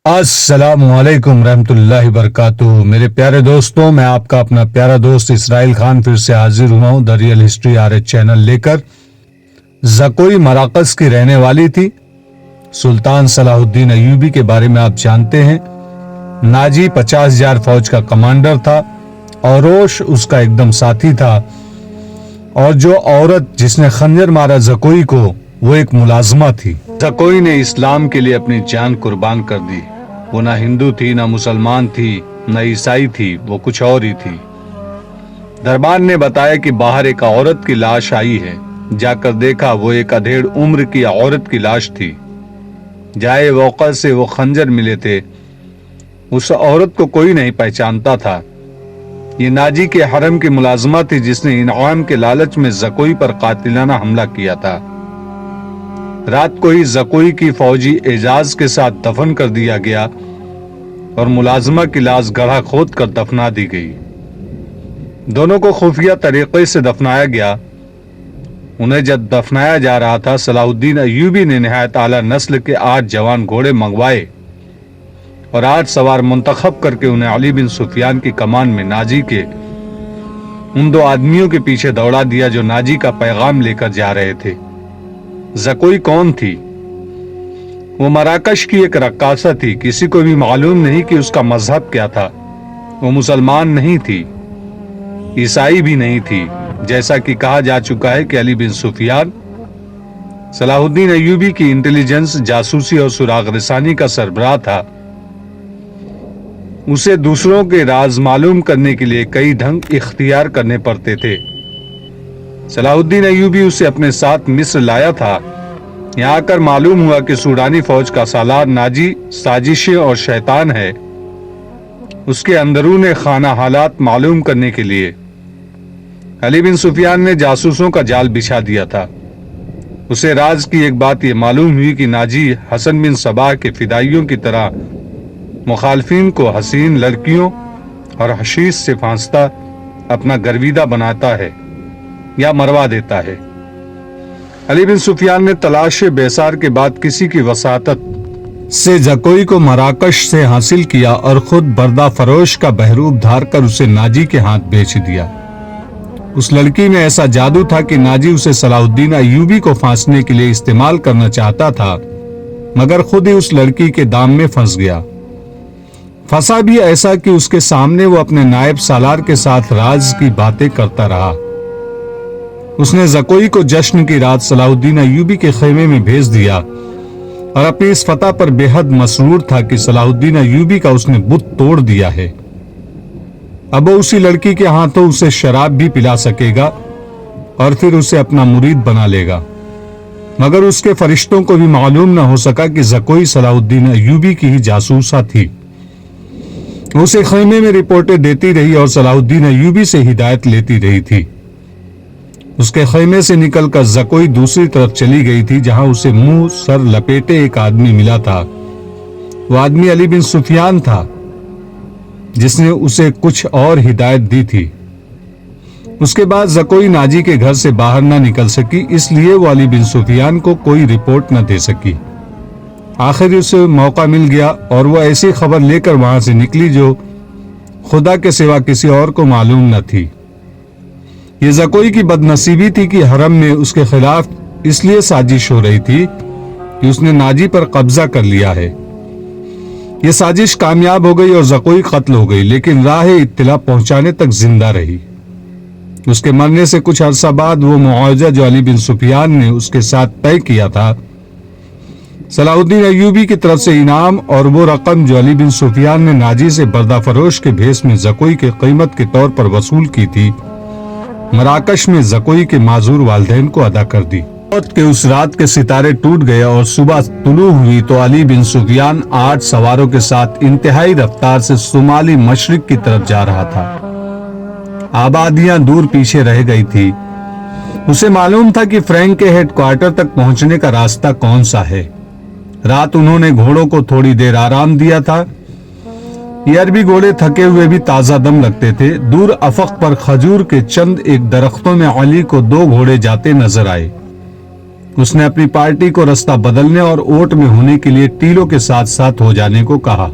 السلام علیکم رحمۃ اللہ وبرکاتہ۔ میرے پیارے دوستوں، میں آپ کا اپنا پیارا دوست اسرائیل خان پھر سے حاضر ہوا ہوں the real history RH channel لے کر۔ زکوئی مراکش کی رہنے والی تھی۔ سلطان صلاح الدین ایوبی کے بارے میں آپ جانتے ہیں۔ ناجی 50,000 فوج کا کمانڈر تھا، اوروش اس کا ایک دم ساتھی تھا، اور جو عورت جس نے خنجر مارا زکوئی کو، وہ ایک ملازمہ تھی۔ زکوئی نے اسلام کے لیے اپنی جان قربان کر دی۔ وہ نہ ہندو تھی، نہ مسلمان تھی، نہ عیسائی تھی، وہ کچھ اور ہی تھی۔ دربان نے بتایا کہ باہر ایک عورت کی لاش آئی ہے۔ جا کر دیکھا، وہ ایک ادھیڑ عمر کی عورت کی لاش تھی۔ جائے وقوع سے وہ خنجر ملے تھے۔ اس عورت کو کوئی نہیں پہچانتا تھا۔ یہ ناجی کے حرم کی ملازمہ تھی جس نے انعام کے لالچ میں زکوئی پر قاتلانہ حملہ کیا تھا۔ رات کو ہی زکوئی کی فوجی اعزاز کے ساتھ دفن کر دیا گیا اور ملازمہ کی لاش گڑھا کھود کر دفنا دی گئی۔ دونوں کو خفیہ طریقے سے دفنایا گیا۔ انہیں جب دفنایا جا رہا تھا، صلاح الدین ایوبی نے نہایت اعلیٰ نسل کے 8 جوان گھوڑے منگوائے اور 8 سوار منتخب کر کے انہیں علی بن سفیان کی کمان میں ناجی کے ان 2 آدمیوں کے پیچھے دوڑا دیا جو ناجی کا پیغام لے کر جا رہے تھے۔ زکوئی کون تھی؟ وہ مراکش کی ایک رقاصہ تھی۔ کسی کو بھی معلوم نہیں کہ اس کا مذہب کیا تھا۔ وہ مسلمان نہیں تھی، عیسائی بھی نہیں تھی، جیسا کہ کہا جا چکا ہے کہ علی بن سفیان صلاح الدین ایوبی کی انٹیلیجنس، جاسوسی اور سراغ رسانی کا سربراہ تھا۔ اسے دوسروں کے راز معلوم کرنے کے لیے کئی ڈھنگ اختیار کرنے پڑتے تھے۔ صلاح الدین ایوبی اسے اپنے ساتھ مصر لایا تھا۔ یہاں آ کر معلوم ہوا کہ سوڈانی فوج کا سالار ناجی سازشیں اور شیطان ہے۔ اس کے اندرون خانہ حالات معلوم کرنے کے لیے علی بن سفیان نے جاسوسوں کا جال بچھا دیا تھا۔ اسے راز کی ایک بات یہ معلوم ہوئی کہ ناجی حسن بن صباح کے فدائیوں کی طرح مخالفین کو حسین لڑکیوں اور حشیش سے پھانستا اپنا گرویدہ بناتا ہے یا مروا دیتا ہے۔ علی بن سفیان نے تلاش بیسار کے بعد کسی کی وساطت سے زکوئی کو مراکش سے حاصل کیا اور خود بردہ فروش کا بہروپ دھار کر اسے ناجی کے ہاتھ بیچ دیا۔ اس لڑکی میں ایسا جادو تھا کہ ناجی اسے صلاح الدین ایوبی کو پھانسنے کے لیے استعمال کرنا چاہتا تھا، مگر خود ہی اس لڑکی کے دام میں پھنس گیا۔ پھنسا بھی ایسا کہ اس کے سامنے وہ اپنے نائب سالار کے ساتھ راز کی باتیں کرتا رہا۔ اس نے زکوئی کو جشن کی رات صلاح الدین ایوبی کے خیمے میں بھیج دیا اور اپنی اس فتح پر بے حد مسرور تھا کہ صلاح الدین ایوبی کا اس نے بت توڑ دیا ہے۔ اب وہ اسی لڑکی کے ہاتھوں اسے شراب بھی پلا سکے گا اور پھر اسے اپنا مرید بنا لے گا۔ مگر اس کے فرشتوں کو بھی معلوم نہ ہو سکا کہ زکوئی صلاح الدین ایوبی کی ہی جاسوسہ تھی۔ اسے خیمے میں رپورٹیں دیتی رہی اور صلاح الدین ایوبی سے ہدایت لیتی رہی تھی۔ اس کے خیمے سے نکل کر زکوئی دوسری طرف چلی گئی تھی، جہاں اسے منہ سر لپیٹے ایک آدمی ملا تھا۔ وہ آدمی علی بن سفیان تھا، جس نے اسے کچھ اور ہدایت دی تھی۔ اس کے بعد زکوئی ناجی کے گھر سے باہر نہ نکل سکی، اس لیے وہ علی بن سفیان کو کوئی رپورٹ نہ دے سکی۔ آخر اسے موقع مل گیا اور وہ ایسی خبر لے کر وہاں سے نکلی جو خدا کے سوا کسی اور کو معلوم نہ تھی۔ یہ زکوئی کی بد نصیبی تھی کہ حرم میں اس کے خلاف اس لیے سازش ہو رہی تھی کہ اس نے ناجی پر قبضہ کر لیا ہے۔ یہ سازش کامیاب ہو گئی اور زکوئی قتل ہو گئی، لیکن راہ اطلاع پہنچانے تک زندہ رہی۔ اس کے مرنے سے کچھ عرصہ بعد وہ معاوضہ جو علی بن سفیان نے اس کے ساتھ طے کیا تھا، صلاح الدین ایوبی کی طرف سے انعام اور وہ رقم جو علی بن سفیان نے ناجی سے بردہ فروش کے بھیس میں زکوئی کے قیمت کے طور پر وصول کی تھی، مراکش میں زکوئی کے معذور والدین کو ادا کر دی۔ موت کے اس رات کے ستارے ٹوٹ گئے اور صبح طلوع ہوئی تو علی بن سفیان 8 سواروں کے ساتھ انتہائی رفتار سے شمالی مشرق کی طرف جا رہا تھا۔ آبادیاں دور پیچھے رہ گئی تھی۔ اسے معلوم تھا کہ فرینک کے ہیڈ کوارٹر تک پہنچنے کا راستہ کون سا ہے۔ رات انہوں نے گھوڑوں کو تھوڑی دیر آرام دیا تھا۔ یہ عربی گھوڑے تھکے ہوئے بھی تازہ دم لگتے تھے۔ دور افق پر کھجور کے چند ایک درختوں میں علی کو 2 گھوڑے جاتے نظر آئے۔ اس نے اپنی پارٹی کو راستہ بدلنے اور اوٹ میں ہونے کے لیے ٹیلوں کے ساتھ ساتھ ہو جانے کو کہا۔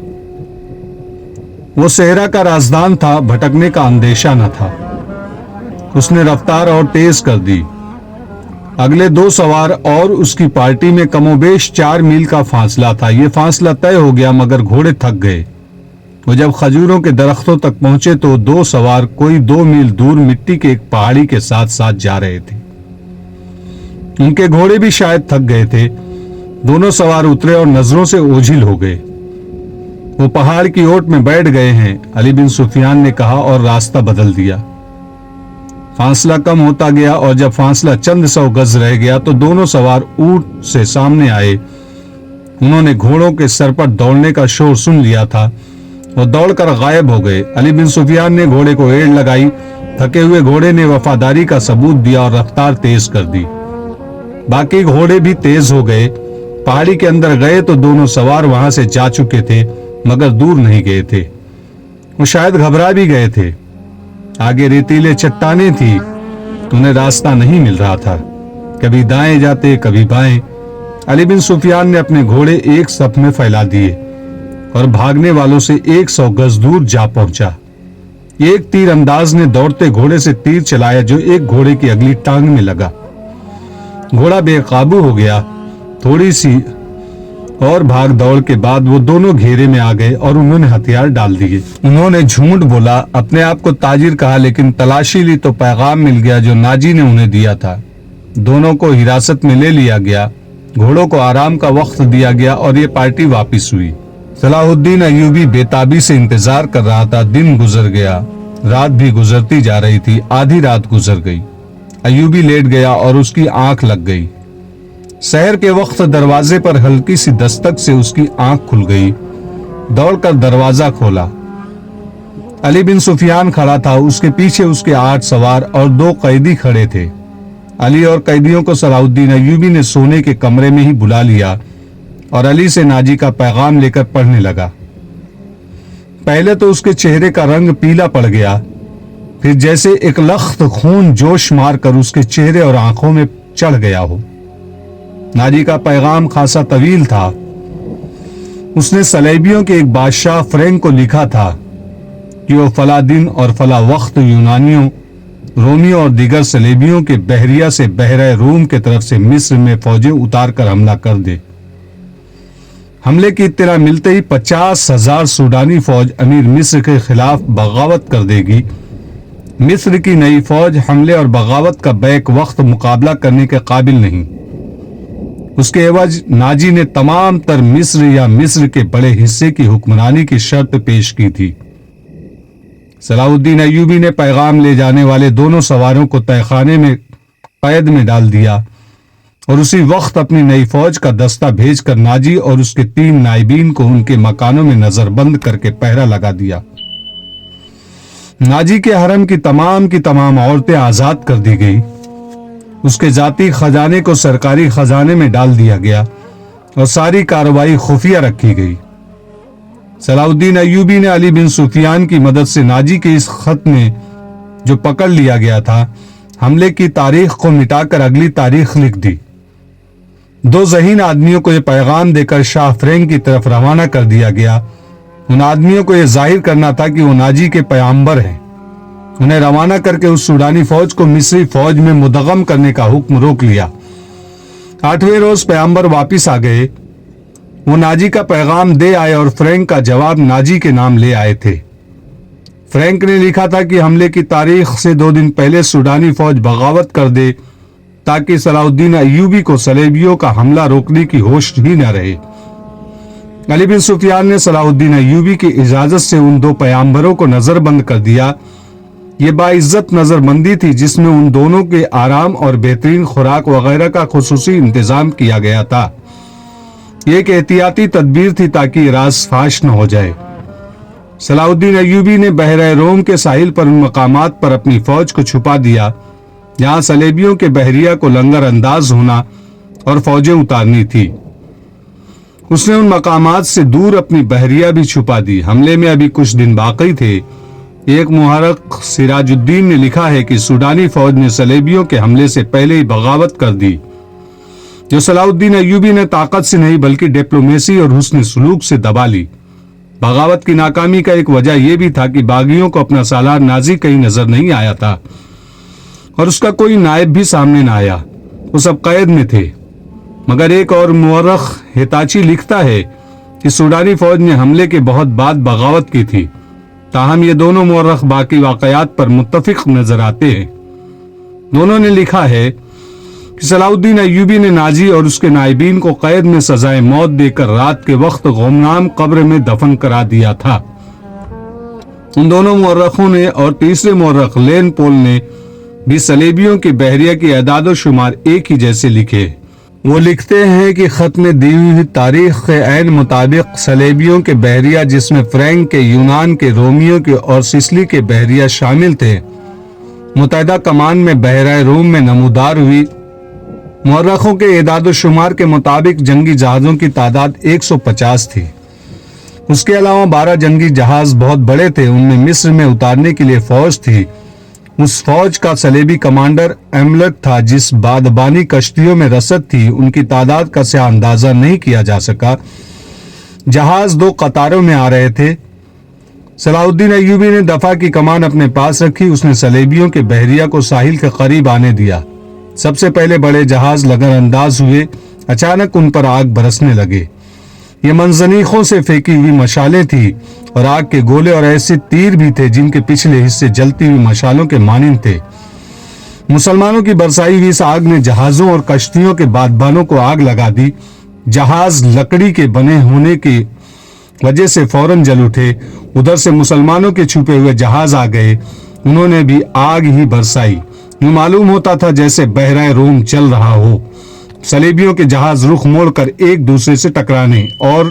وہ صحرا کا رازدان تھا، بھٹکنے کا اندیشہ نہ تھا۔ اس نے رفتار اور تیز کر دی۔ اگلے 2 سوار اور اس کی پارٹی میں کم و بیش 4 میل کا فاصلہ تھا۔ یہ فاصلہ طے ہو گیا مگر گھوڑے تھک گئے۔ وہ جب کھجوروں کے درختوں تک پہنچے تو 2 سوار کوئی 2 میل دور مٹی کے ایک پہاڑی کے ساتھ ساتھ جا رہے تھے۔ ان کے گھوڑے بھی شاید تھک گئے تھے۔ دونوں سوار اترے اور نظروں سے اوجھل ہو گئے۔ وہ پہاڑ کی اوٹ میں بیٹھ گئے ہیں، علی بن سفیان نے کہا اور راستہ بدل دیا۔ فاصلہ کم ہوتا گیا اور جب فاصلہ چند 100 گز رہ گیا تو دونوں سوار اونٹ سے سامنے آئے۔ انہوں نے گھوڑوں کے سر پر دوڑنے کا شور سن لیا تھا۔ وہ دوڑ کر غائب ہو گئے۔ علی بن سفیان نے گھوڑے کو ایڑ لگائی۔ تھکے ہوئے گھوڑے نے وفاداری کا ثبوت دیا اور رفتار تیز کر دی۔ باقی گھوڑے بھی تیز ہو گئے۔ پہاڑی کے اندر گئے تو دونوں سوار وہاں سے جا چکے تھے مگر دور نہیں گئے تھے۔ وہ شاید گھبرا بھی گئے تھے۔ آگے ریتیلے چٹانیں تھی، انہیں راستہ نہیں مل رہا تھا۔ کبھی دائیں جاتے کبھی بائیں۔ علی بن سفیان نے اپنے گھوڑے ایک صف میں پھیلا دیے اور بھاگنے والوں سے 100 گز دور جا پہنچا۔ ایک تیر انداز نے دوڑتے گھوڑے سے تیر چلایا جو ایک گھوڑے کی اگلی ٹانگ میں لگا۔ گھوڑا بے قابو ہو گیا۔ تھوڑی سی اور بھاگ دوڑ کے بعد وہ دونوں گھیرے میں آ گئے اور انہوں نے ہتھیار ڈال دیے۔ انہوں نے جھوٹ بولا، اپنے آپ کو تاجر کہا، لیکن تلاشی لی تو پیغام مل گیا جو ناجی نے انہیں دیا تھا۔ دونوں کو حراست میں لے لیا گیا، گھوڑوں کو آرام کا وقت دیا گیا اور یہ پارٹی واپس ہوئی۔ صلاح الدین ایوبی بے تابی سے انتظار کر رہا تھا۔ دن گزر گیا، رات بھی گزرتی جا رہی تھی۔ آدھی رات گزر گئی۔ ایوبی لیٹ گیا اور اس کی آنکھ لگ گئی۔ سحر کے وقت دروازے پر ہلکی سی دستک سے اس کی آنکھ کھل گئی۔ دوڑ کر دروازہ کھولا۔ علی بن سفیان کھڑا تھا، اس کے پیچھے اس کے 8 سوار اور 2 قیدی کھڑے تھے۔ علی اور قیدیوں کو صلاح الدین ایوبی نے سونے کے کمرے میں ہی بلا لیا اور علی سے ناجی کا پیغام لے کر پڑھنے لگا۔ پہلے تو اس کے چہرے کا رنگ پیلا پڑ گیا، پھر جیسے ایک لخت خون جوش مار کر اس کے چہرے اور آنکھوں میں چڑھ گیا ہو۔ ناجی کا پیغام خاصا طویل تھا۔ اس نے صلیبیوں کے ایک بادشاہ فرینک کو لکھا تھا کہ وہ فلاں دن اور فلاں وقت یونانیوں، رومیوں اور دیگر صلیبیوں کے بحریہ سے بحیرہ روم کے طرف سے مصر میں فوجیں اتار کر حملہ کر دے۔ حملے کی اطلاع ملتے ہی 50,000 سوڈانی فوج امیر مصر کے خلاف بغاوت کر دے گی۔ مصر کی نئی فوج حملے اور بغاوت کا بیک وقت مقابلہ کرنے کے قابل نہیں۔ اس کے عوض ناجی نے تمام تر مصر یا مصر کے بڑے حصے کی حکمرانی کی شرط پیش کی تھی۔ صلاح الدین ایوبی نے پیغام لے جانے والے دونوں سواروں کو تہہ خانے میں قید میں ڈال دیا اور اسی وقت اپنی نئی فوج کا دستہ بھیج کر ناجی اور اس کے 3 نائبین کو ان کے مکانوں میں نظر بند کر کے پہرا لگا دیا۔ ناجی کے حرم کی تمام عورتیں آزاد کر دی گئی۔ اس کے ذاتی خزانے کو سرکاری خزانے میں ڈال دیا گیا اور ساری کارروائی خفیہ رکھی گئی۔ صلاح الدین ایوبی نے علی بن سفیان کی مدد سے ناجی کے اس خط میں جو پکڑ لیا گیا تھا حملے کی تاریخ کو مٹا کر اگلی تاریخ لکھ دی۔ 2 ذہین آدمیوں کو یہ پیغام دے کر شاہ فرینک کی طرف روانہ کر دیا گیا۔ ان آدمیوں کو یہ ظاہر کرنا تھا کہ وہ ناجی کے پیغمبر ہیں۔ انہیں روانہ کر کے اس سوڈانی فوج کو مصری فوج میں مدغم کرنے کا حکم روک لیا۔ 8ویں روز پیغمبر واپس آ گئے۔ وہ ناجی کا پیغام دے آئے اور فرینک کا جواب ناجی کے نام لے آئے تھے۔ فرینک نے لکھا تھا کہ حملے کی تاریخ سے 2 دن پہلے سوڈانی فوج بغاوت کر دے تاکہ صلاح الدین ایوبی کو صلیبیوں کا حملہ روکنے کی ہوش ہی نہ رہے۔ علی بن سفیان نے صلاح الدین ایوبی کی اجازت سے ان 2 پیغمبروں کو نظر بند کر دیا۔ یہ باعزت نظر بندی تھی جس میں ان دونوں کے آرام اور بہترین خوراک وغیرہ کا خصوصی انتظام کیا گیا تھا۔ یہ ایک احتیاطی تدبیر تھی تاکہ یہ راز فاش نہ ہو جائے۔ صلاح الدین ایوبی نے بحیرہ روم کے ساحل پر ان مقامات پر اپنی فوج کو چھپا دیا جہاں صلیبیوں کے بحریہ کو لنگر انداز ہونا اور فوجیں اتارنی تھی۔ اس نے ان مقامات سے دور اپنی بحریہ بھی چھپا دی۔ حملے میں ابھی کچھ دن باقی تھے۔ ایک محرخ سراج الدین نے لکھا ہے کہ سوڈانی فوج نے صلیبیوں کے حملے سے پہلے ہی بغاوت کر دی جو صلاح الدین ایوبی نے طاقت سے نہیں بلکہ ڈپلومیسی اور حسن سلوک سے دبا لی۔ بغاوت کی ناکامی کا ایک وجہ یہ بھی تھا کہ باغیوں کو اپنا سالار نازی کہیں نظر نہیں آیا تھا اور اس کا کوئی نائب بھی سامنے نہ آیا، وہ سب قید میں تھے۔ مگر ایک اور مورخ ہتاچی لکھتا ہے کہ سوڈانی فوج نے حملے کے بہت بعد بغاوت کی تھی، تاہم یہ دونوں مورخ باقی واقعات پر متفق نظر آتے ہیں۔ دونوں نے لکھا ہے کہ صلاح الدین ایوبی نے ناجی اور اس کے نائبین کو قید میں سزائے موت دے کر رات کے وقت غمنام قبر میں دفن کرا دیا تھا۔ ان دونوں مورخوں نے اور تیسرے مورخ لین پول نے بھی صلیبیوں کے بحریہ کی اعداد و شمار ایک ہی جیسے لکھے۔ وہ لکھتے ہیں کہ خط میں دی ہوئی تاریخ کے عین مطابق صلیبیوں کے بحریہ، جس میں فرینک کے، یونان کے، رومیوں کے اور سسلی کے بحریہ شامل تھے، متحدہ کمان میں بحیرہ روم میں نمودار ہوئی۔ مورخوں کے اعداد و شمار کے مطابق جنگی جہازوں کی تعداد 150 تھی۔ اس کے علاوہ 12 جنگی جہاز بہت بڑے تھے، ان میں مصر میں اتارنے کے لیے فوج تھی۔ اس فوج کا صلیبی کمانڈر ایملک تھا جس بادبانی کشتیوں میں رسد تھی، ان کی تعداد کا صحیح اندازہ نہیں کیا جا سکا۔ جہاز 2 قطاروں میں آ رہے تھے۔ صلاح الدین ایوبی نے دفاع کی کمان اپنے پاس رکھی، اس نے صلیبیوں کے بحریہ کو ساحل کے قریب آنے دیا۔ سب سے پہلے بڑے جہاز لگن انداز ہوئے، اچانک ان پر آگ برسنے لگے۔ یہ منجنیقوں سے پھینکی ہوئی مشالیں تھی اور آگ کے گولے اور ایسے تیر بھی تھے جن کے پچھلے حصے جلتی ہوئی مشالوں کے مانند تھے۔ مسلمانوں کی برسائی ہوئی اس آگ نے جہازوں اور کشتیوں کے بادبانوں کو آگ لگا دی۔ جہاز لکڑی کے بنے ہونے کی وجہ سے فوراً جل اٹھے۔ ادھر سے مسلمانوں کے چھپے ہوئے جہاز آ گئے، انہوں نے بھی آگ ہی برسائی۔ یوں معلوم ہوتا تھا جیسے بحیرہ روم چل رہا ہو۔ صلیبیوں کے جہاز رخ موڑ کر ایک دوسرے سے ٹکرانے اور